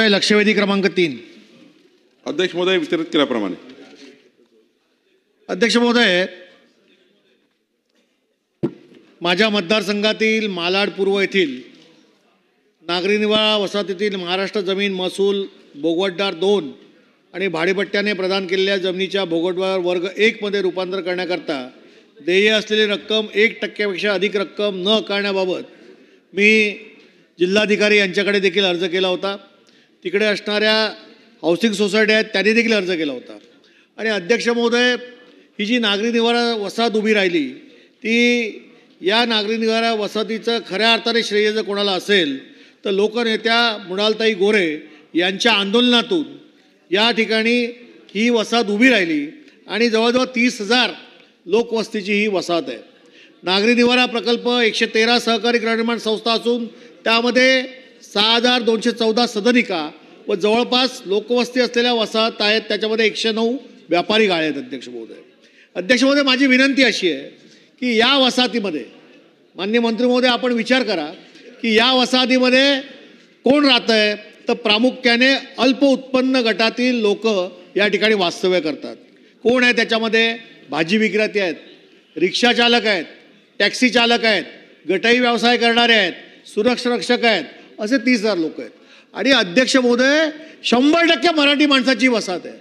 आहे लक्षवेधी क्रमांक 3। अध्यक्ष महोदय वितरित केल्याप्रमाणे। अध्यक्ष महोदय, माझ्या मतदारसंघातील मालाड पूर्व येथील नागरी निवारा वसाहतीतील महाराष्ट्र जमीन महसूल भोगवटदार 2 आणि भाडेपट्ट्याने प्रदान केलेल्या जमिनीच्या भोगवटदार वर्ग 1 मध्ये रूपांतर करण्याकरता देय असलेली रक्कम 1% अधिक रक्कम न आकारण्याबाबत मी जिल्हाधिकारी यांच्याकडे देखील अर्ज केला होता। तिकडे असणाऱ्या हाऊसिंग सोसायटी आहेत त्यांनी देखील अर्ज केला होता। आणि अध्यक्ष महोदय, ही जी नागरी निवारा वसाहत उभी राहिली ती या नागरी निवारा वसाहतीचं खऱ्या अर्थाने श्रेय जर कोणाला असेल तर लोकनेत्या मृणालताई गोरे यांच्या आंदोलनातून या ठिकाणी ही वसाहत उभी राहिली आणि जवळजवळ 30,000 लोकवस्तीची ही वसाहत आहे। नागरी निवारा प्रकल्प 113 सहकारी गृहनिर्माण संस्था असून त्यामध्ये 6,214 सदनिका व जवळपास लोकवस्ती असलेल्या वसाहत आहेत। त्याच्यामध्ये 109 व्यापारी गाळे आहेत। अध्यक्ष महोदय, माझी विनंती अशी आहे की या वसाहतीमध्ये माननीय मंत्री महोदय आपण विचार करा की या वसाहतीमध्ये कोण राहतं आहे तर प्रामुख्याने अल्प उत्पन्न गटातील लोक या ठिकाणी वास्तव्य करतात। कोण आहे त्याच्यामध्ये? भाजी विक्रेते आहेत, रिक्षा चालक आहेत, टॅक्सी चालक आहेत, गटाई व्यवसाय करणारे आहेत, सुरक्षा रक्षक आहेत, असे 30,000 लोक आहेत। आणि अध्यक्ष महोदय, 100% मराठी माणसाची वसाहत आहे।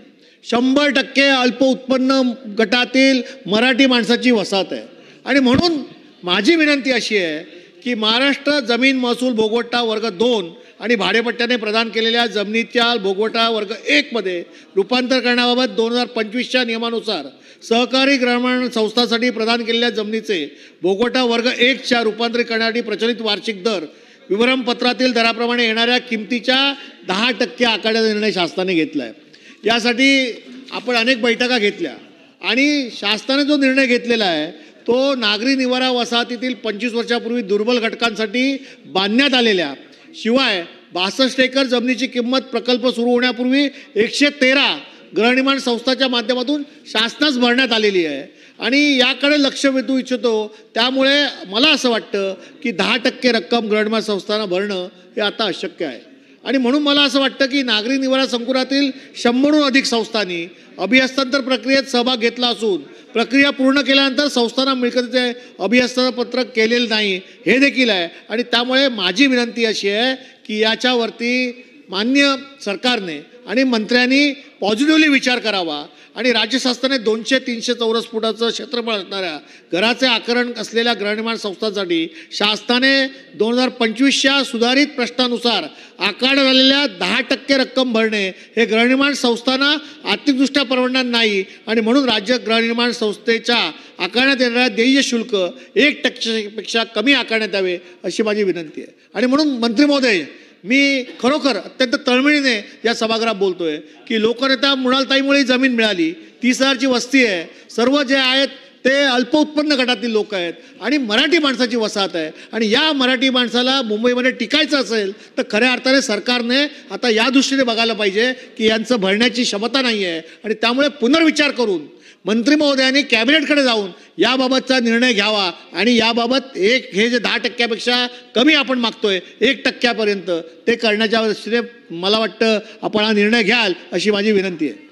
100% अल्प उत्पन्न गटातील मराठी माणसाची वसाहत आहे। आणि म्हणून माझी विनंती अशी आहे की महाराष्ट्र जमीन महसूल भोगवटा वर्ग 2 आणि भाडेपट्ट्याने प्रदान केलेल्या जमिनीच्या भोगवटा वर्ग 1 मध्ये रूपांतर करण्याबाबत 2025च्या नियमानुसार सहकारी गृहनिर्माण संस्थांसाठी प्रदान केलेल्या जमिनीचे भोगवटा वर्ग 1च्या रूपांतरित करण्यासाठी प्रचलित वार्षिक दर विवरणपत्रातील दराप्रमाणे येणाऱ्या किमतीच्या 10% आकारण्याचा निर्णय शासनाने घेतला आहे। यासाठी आपण अनेक बैठका घेतल्या आणि शासनाने जो निर्णय घेतलेला आहे तो नागरी निवारा वसाहतीतील 25 वर्षापूर्वी दुर्बल घटकांसाठी बांधण्यात आलेल्या शिवाय 62 एकर जमिनीची किंमत प्रकल्प सुरू होण्यापूर्वी 113 गृहनिर्माण संस्थांच्या माध्यमातून शासनास भरण्यात आलेली आहे आणि याकडे लक्ष वेधू इच्छितो। त्यामुळे मला असं वाटतं की 10% रक्कम गृहनिर्माण संस्थांना भरणं हे आता अशक्य आहे। आणि म्हणून मला असं वाटतं की नागरी निवारा संकुलातील 100हून अधिक संस्थांनी अभिहस्तांतर प्रक्रियेत सहभाग घेतला असून प्रक्रिया पूर्ण केल्यानंतर संस्थांना मिळकतीचे अभिहस्तांतर पत्रक केलेलं नाही हे देखील आहे। आणि त्यामुळे माझी विनंती अशी आहे की याच्यावरती मान्य सरकारने आणि मंत्र्यांनी पॉझिटिव्हली विचार करावा आणि राज्य शासनाने 200-300 चौरस फुटाचं क्षेत्रफळ असणाऱ्या घराचे आकरण असलेल्या गृहनिर्माण संस्थांसाठी शासनाने 2025च्या सुधारित प्रश्नानुसार आकारण्यात आलेल्या 10% रक्कम भरणे हे गृहनिर्माण संस्थांना आर्थिकदृष्ट्या परवडणार नाही आणि म्हणून राज्य गृहनिर्माण संस्थेच्या आकारण्यात येणाऱ्या देय शुल्क 1%पेक्षा कमी आकारण्यात यावे अशी माझी विनंती आहे। आणि म्हणून मंत्री महोदय, मी खरोखर अत्यंत तळमळीने या सभागृहात बोलतोय की लोकनेता मृणालताईमुळे जमीन मिळाली, 30,000ची वस्ती आहे, सर्व जे आहेत ते अल्प उत्पन्न गटातील लोक आहेत आणि मराठी माणसाची वसाहत आहे आणि या मराठी माणसाला मुंबईमध्ये टिकायचं असेल तर खऱ्या अर्थाने सरकारने आता या दृष्टीने बघायला पाहिजे की यांचं भरण्याची क्षमता नाही आहे आणि त्यामुळे पुनर्विचार करून मंत्री महोदयांनी कॅबिनेटकडे जाऊन याबाबतचा निर्णय घ्यावा आणि याबाबत हे जे 10%पेक्षा कमी आपण मागतोय 1%पर्यंत ते करण्याच्या दृष्टीने मला वाटतं आपण हा निर्णय घ्याल अशी माझी विनंती आहे।